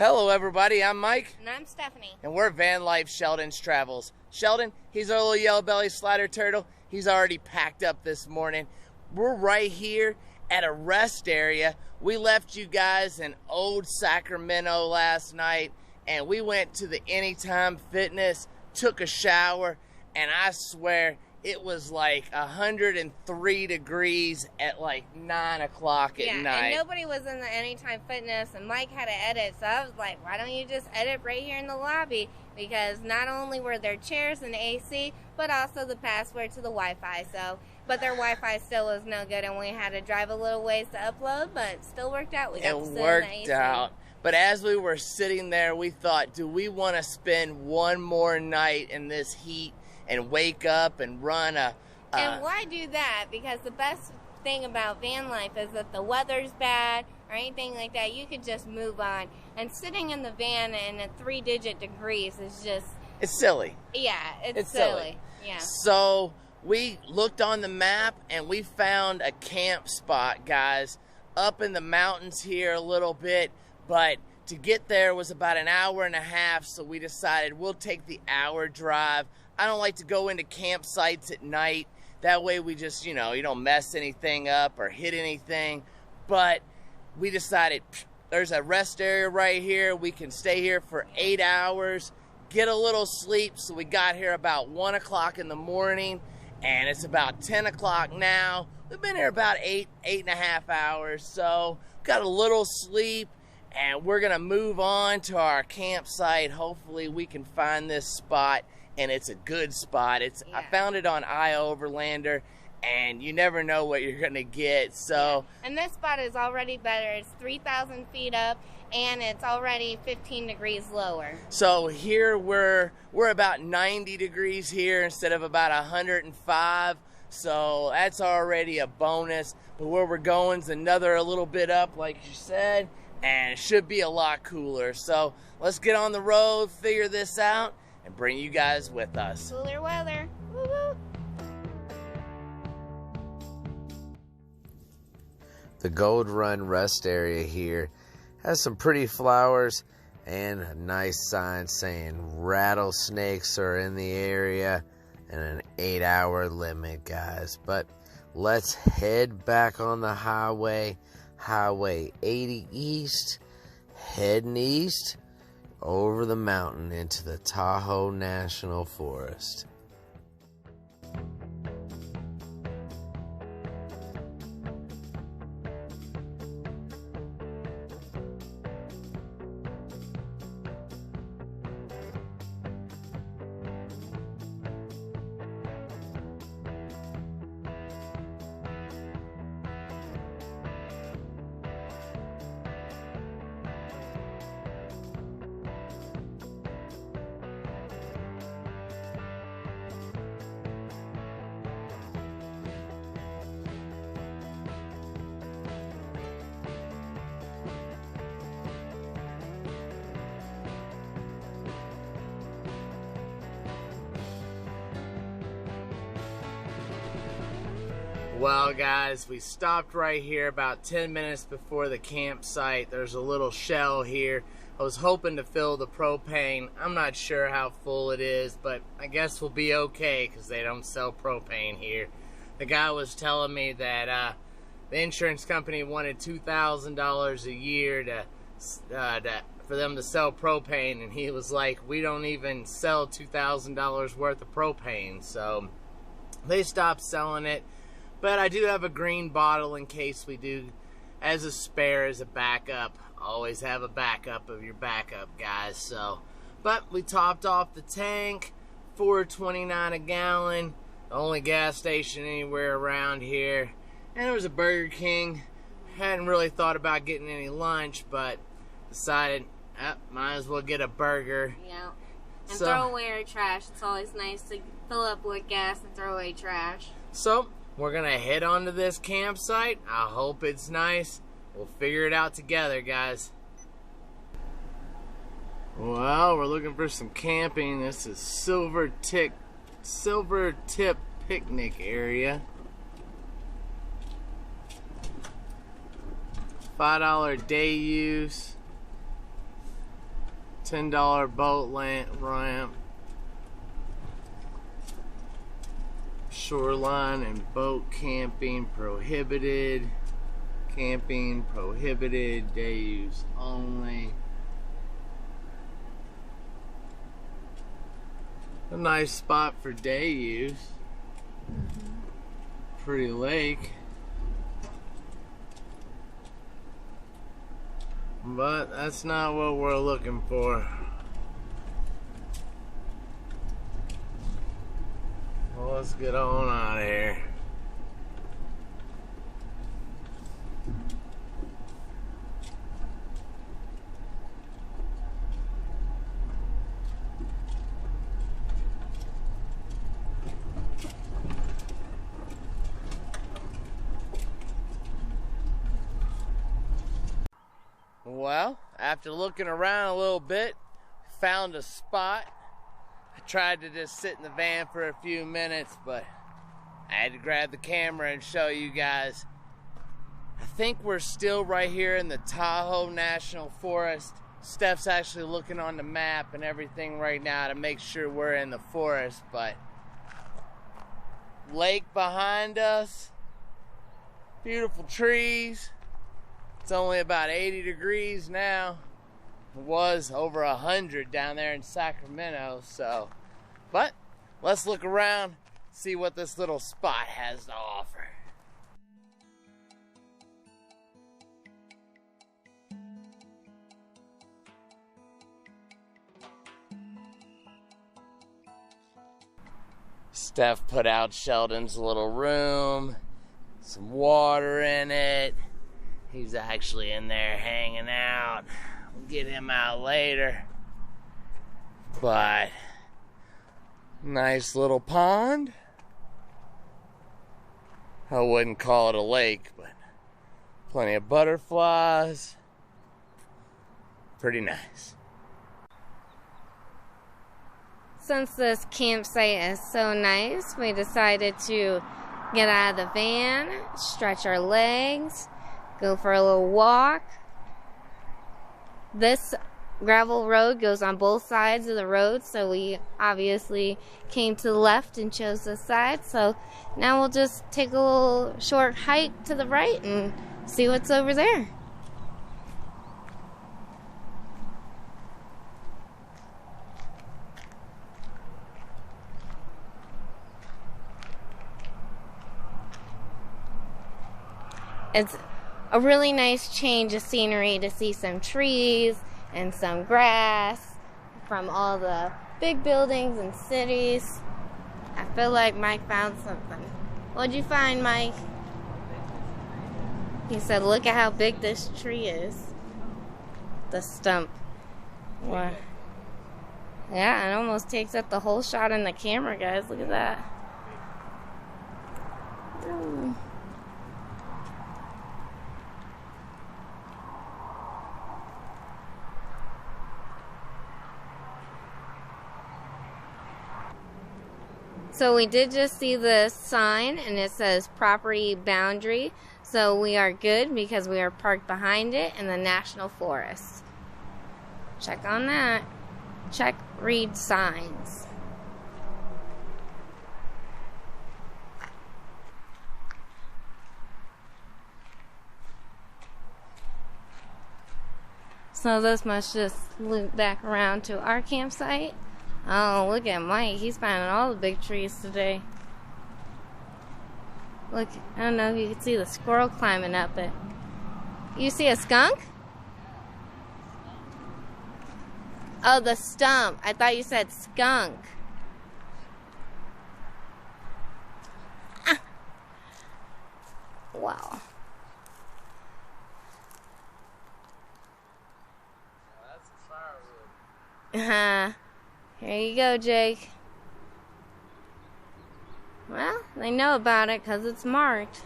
Hello everybody, I'm Mike. And I'm Stephanie. And we're Van Life Sheldon's Travels. Sheldon, he's our little yellow belly slider turtle. He's already packed up this morning. We're right here at a rest area. We left you guys in old Sacramento last night and we went to the Anytime Fitness, took a shower, and I swear it was like 103 degrees at like 9 o'clock at night. Yeah, and nobody was in the Anytime Fitness, and Mike had to edit, so I was like, why don't you just edit right here in the lobby? Because not only were there chairs and AC, but also the password to the Wi-Fi, but their Wi-Fi still was no good, and we had to drive a little ways to upload, but it still worked out. We got to sit in the AC. It worked out. But as we were sitting there, we thought, do we want to spend one more night in this heat and wake up and run and why do that? Because the best thing about van life is that the weather's bad or anything like that, you could just move on. And sitting in the van in a 3-digit degrees is just... It's silly. Yeah, it's silly. Yeah. So we looked on the map and we found a camp spot, guys, up in the mountains here a little bit, but to get there was about an hour and a half, so we decided we'll take the hour drive. I don't like to go into campsites at night. That way we just, you don't mess anything up or hit anything. But we decided there's a rest area right here. We can stay here for 8 hours, get a little sleep. So we got here about 1 o'clock in the morning, and it's about 10 o'clock now. We've been here about 8.5 hours. So got a little sleep, and we're going to move on to our campsite. Hopefully we can find this spot. And it's a good spot. I found it on iOverlander, and you never know what you're gonna get. So, and this spot is already better. It's 3,000 feet up, and it's already 15 degrees lower. So here we're about 90 degrees here instead of about 105. So that's already a bonus. But where we're going is a little bit up, like you said, and it should be a lot cooler. So let's get on the road, figure this out, and bring you guys with us. Cooler weather. Woo-woo. The Gold Run rest area here has some pretty flowers and a nice sign saying rattlesnakes are in the area and an 8-hour limit, guys. But let's head back on the highway, Highway 80 East, heading east over the mountain into the Tahoe National Forest. Well, guys, we stopped right here about 10 minutes before the campsite. There's a little shell here. I was hoping to fill the propane. I'm not sure how full it is, but I guess we'll be okay because they don't sell propane here. The guy was telling me that the insurance company wanted $2,000 a year for them to sell propane, and he was like, we don't even sell $2,000 worth of propane. So they stopped selling it. But I do have a green bottle in case we do, as a spare, as a backup. Always have a backup of your backup, guys. So, but we topped off the tank, $4.29 a gallon. The only gas station anywhere around here. And there was a Burger King. Hadn't really thought about getting any lunch, but decided, might as well get a burger. Yeah. And throw away our trash. It's always nice to fill up with gas and throw away trash. So we're gonna head on to this campsite. I hope it's nice. We'll figure it out together, guys. Well, we're looking for some camping. This is Silver Tip Picnic Area. $5 day use. $10 boat ramp. Shoreline and boat camping prohibited. Camping prohibited. Day use only. A nice spot for day use. Pretty lake. But that's not what we're looking for. Well, let's get on out of here. Well, after looking around a little bit, found a spot. I tried to just sit in the van for a few minutes, but I had to grab the camera and show you guys. I think we're still right here in the Tahoe National Forest. Steph's actually looking on the map and everything right now to make sure we're in the forest, but lake behind us, beautiful trees. It's only about 80 degrees now. It was over 100 down there in Sacramento, so. But let's look around, see what this little spot has to offer. Steph put out Sheldon's little room, some water in it. He's actually in there hanging out. We'll get him out later. But nice little pond. I wouldn't call it a lake, but plenty of butterflies. Pretty nice. Since this campsite is so nice, we decided to get out of the van, stretch our legs, go for a little walk. This gravel road goes on both sides of the road, so we obviously came to the left and chose this side. So now we'll just take a little short hike to the right and see what's over there. It's a really nice change of scenery to see some trees and some grass from all the big buildings and cities. I feel like Mike found something. What'd you find, Mike? He said, look at how big this tree is. The stump. What? Yeah, it almost takes up the whole shot in the camera, guys. Look at that. Ooh. So we did just see this sign, and it says property boundary. So we are good because we are parked behind it in the National Forest. Check on that. Check, read signs. So this must just loop back around to our campsite. Oh, look at Mike. He's finding all the big trees today. Look, I don't know if you can see the squirrel climbing up it. You see a skunk? Oh, the stump. I thought you said skunk. Ah. Wow. That's a firewood. Here you go, Jake. Well, they know about it because it's marked.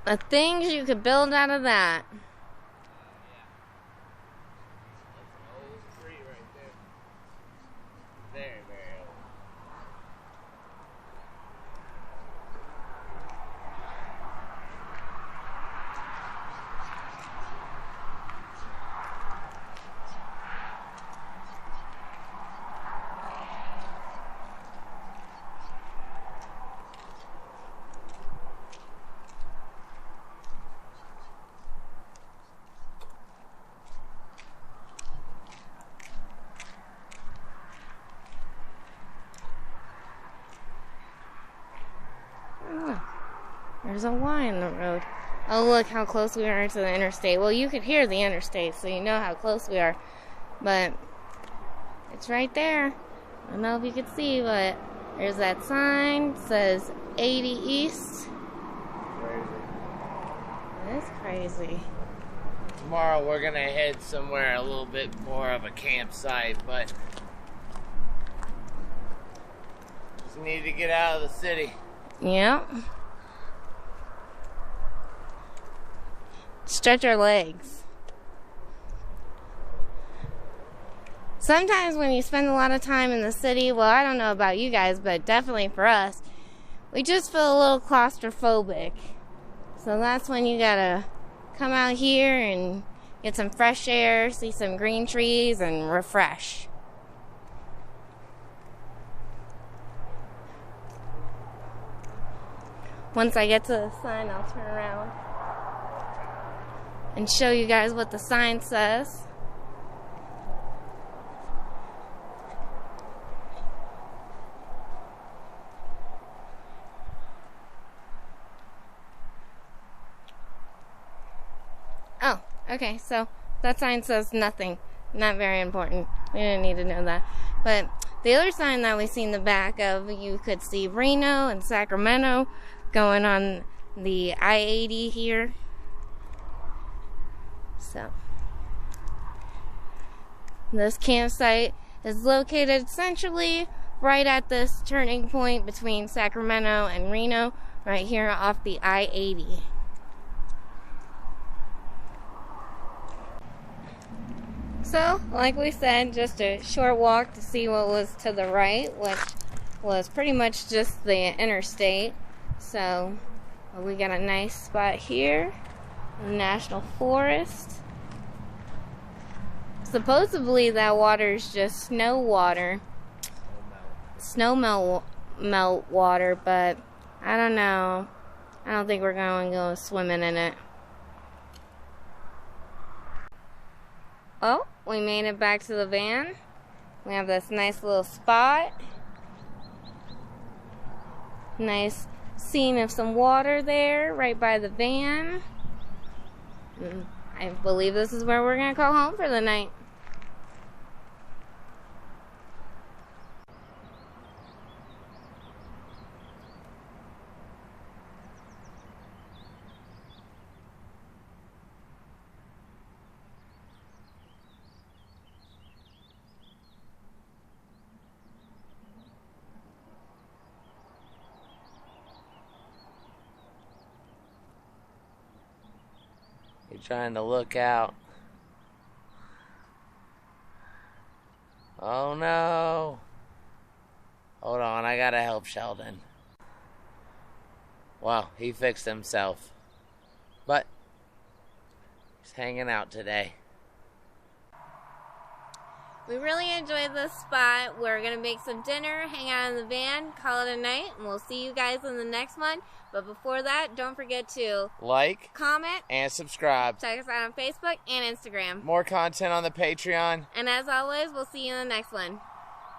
The things you could build out of that. There's a Y in the road. Oh, look how close we are to the interstate. Well, you could hear the interstate, so you know how close we are. But it's right there. I don't know if you can see, but there's that sign. It says 80 East. Crazy. That's crazy. Tomorrow we're gonna head somewhere a little bit more of a campsite, but just need to get out of the city. Yep. Stretch our legs. Sometimes when you spend a lot of time in the city, well, I don't know about you guys, but definitely for us, we just feel a little claustrophobic. So that's when you gotta come out here and get some fresh air, see some green trees, and refresh. Once I get to the sign, I'll turn around and show you guys what the sign says. Oh, okay, so that sign says nothing. Not very important. We didn't need to know that. But the other sign that we see in the back of, you could see Reno and Sacramento going on the I-80 here. So, this campsite is located essentially right at this turning point between Sacramento and Reno, right here off the I-80. So, like we said, just a short walk to see what was to the right, which was pretty much just the interstate. So, we got a nice spot here, the National Forest. Supposedly that water is just snow water, snow melt water, but I don't know. I don't think we're going to go swimming in it. Oh, we made it back to the van. We have this nice little spot. Nice scene of some water there right by the van. I believe this is where we're going to go home for the night. You're trying to look out. Oh no. Hold on, I gotta help Sheldon. Wow, he fixed himself. But he's hanging out today. We really enjoyed this spot. We're going to make some dinner, hang out in the van, call it a night, and we'll see you guys in the next one. But before that, don't forget to like, comment, and subscribe. check us out on Facebook and Instagram. More content on the Patreon. And as always, we'll see you in the next one.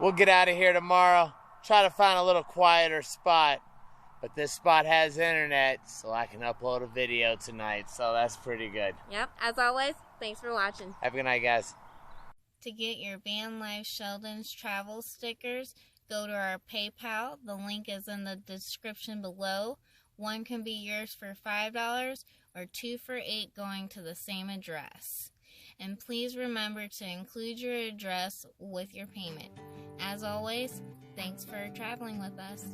We'll get out of here tomorrow. Try to find a little quieter spot. But this spot has internet, so I can upload a video tonight. So that's pretty good. Yep, as always, thanks for watching. Have a good night, guys. To get your Van Life Sheldon's travel stickers, go to our PayPal. The link is in the description below. One can be yours for $5 or 2 for $8 going to the same address. And please remember to include your address with your payment. As always, thanks for traveling with us.